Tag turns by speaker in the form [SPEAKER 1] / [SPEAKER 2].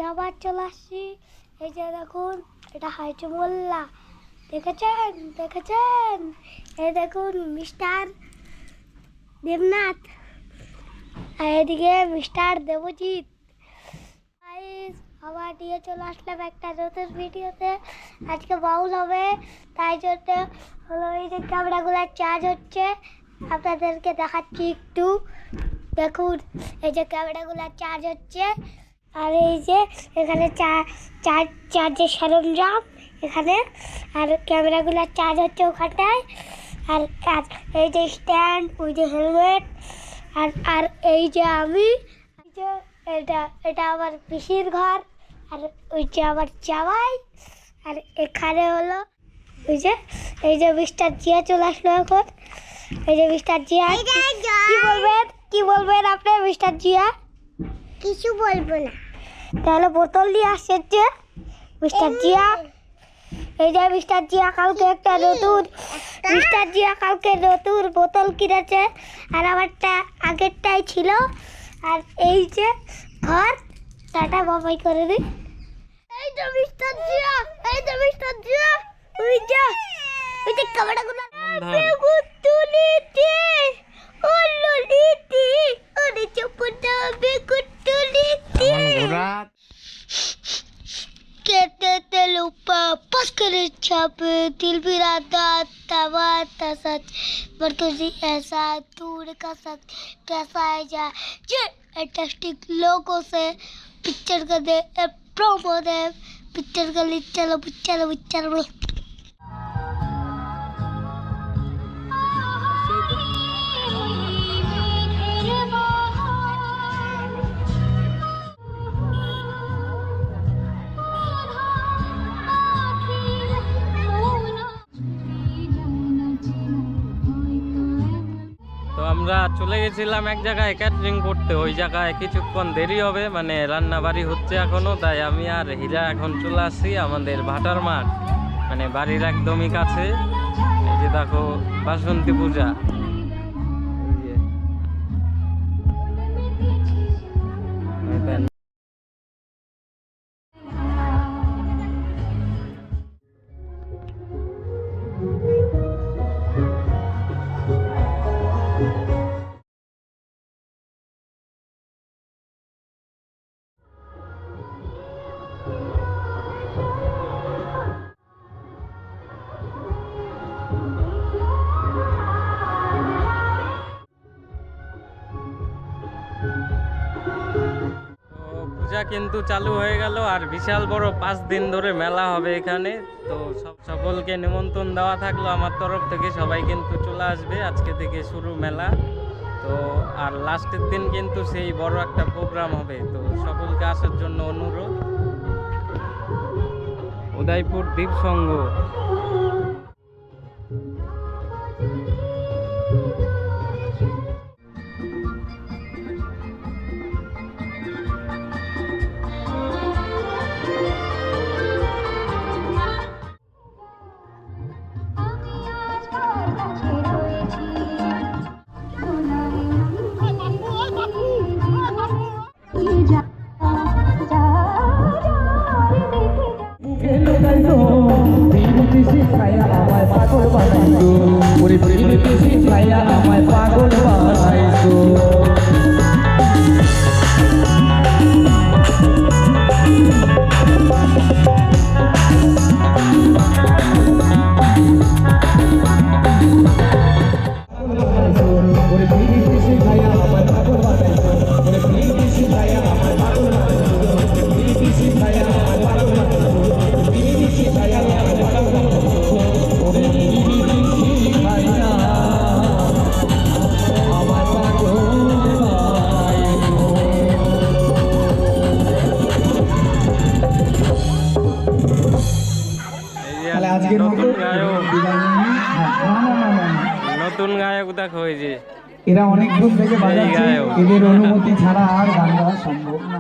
[SPEAKER 1] আবার চলে আসছি। এই যে দেখুন, এটা হাইচু মোল্লা, দেখেছেন দেখেছেন? এই দেখুন মিস্টার দেবনাথ, আর এদিকে মিস্টার দেবজিৎ। আবার দিয়ে চলে আসলাম একটা নতুন ভিডিওতে। আজকে বাউল হবে, তাই জন্য হলো এই যে ক্যামেরাগুলো চার্জ হচ্ছে, আপনাদেরকে দেখাচ্ছি একটু। দেখুন এই যে ক্যামেরাগুলো চার্জ হচ্ছে, আর এই যে এখানে চার্জের সরঞ্জাম এখানে, আর ক্যামেরাগুলো চার্জ হচ্ছে ওখানটায়। আর এই যে স্ট্যান্ড, ওই যে হেলমেট, আর এই যে আমি, এটা আমার পিসির ঘর, আর ওই যে আমার জামাই, আর এখানে হলো এই যে মিস্টার জিয়া চলে আসলো এখন। এই যে মিস্টার জিয়া, কি বলবেন আপনি মিস্টার জিয়া?
[SPEAKER 2] কিছু বলবো না।
[SPEAKER 1] তাহলে বোতল নিয়ে আসছেন যে মিস্টার জিয়া। এই যে মিস্টার জিয়া কালকে একটা নতুন বোতল কিনেছে, আর আমারটা আগেরটাই ছিল। আর এই যে ঘর, টাটা বাবাই করে দিই। এই যে মিস্টার জিয়া, ওই যে ক্যামেরাগুলো বেগুতুলিতে, ও ললিতে, ওরে চপটা বেগুতুলিতে, कहते लुपा पस्कर छापे दिल भी राता तवा तसच मरकजी ऐसा दूर का सच कैसा है जा ये फैंटास्टिक लोगों से पिक्चर का दे प्रोमो दे पिक्चर का ले चलो
[SPEAKER 3] তো আমরা চলে গেছিলাম এক জায়গায় ক্যাটারিং করতে, ওই জায়গায় কিছুক্ষণ দেরি হবে, মানে রান্না বাড়ি হচ্ছে এখনো। তাই আমি আর হীরা এখন চলে আসছি আমাদের ভাটার মাঠ, মানে বাড়ির একদমই কাছে। এই যে দেখো বাসন্তী পূজা, পূজা কিন্তু চালু হয়ে গেল। আর বিশাল বড় 5 দিন ধরে মেলা হবে এখানে। তো সকলকে নিমন্ত্রণ দেওয়া থাকলো আমার তরফ থেকে, সবাই কিন্তু চলে আসবে। আজকে থেকে শুরু মেলা। তো আর লাস্টের দিন কিন্তু সেই বড় একটা প্রোগ্রাম হবে, তো সকলকে আসার জন্য অনুরোধ। উদয়পুর দ্বীপ সংঘ। নতুন গায়ক দেখো, এই যে
[SPEAKER 4] এরা অনেক দূর থেকে বাজাচ্ছে, এদের অনুমতি ছাড়া আর গান গাওয়া সম্ভব না।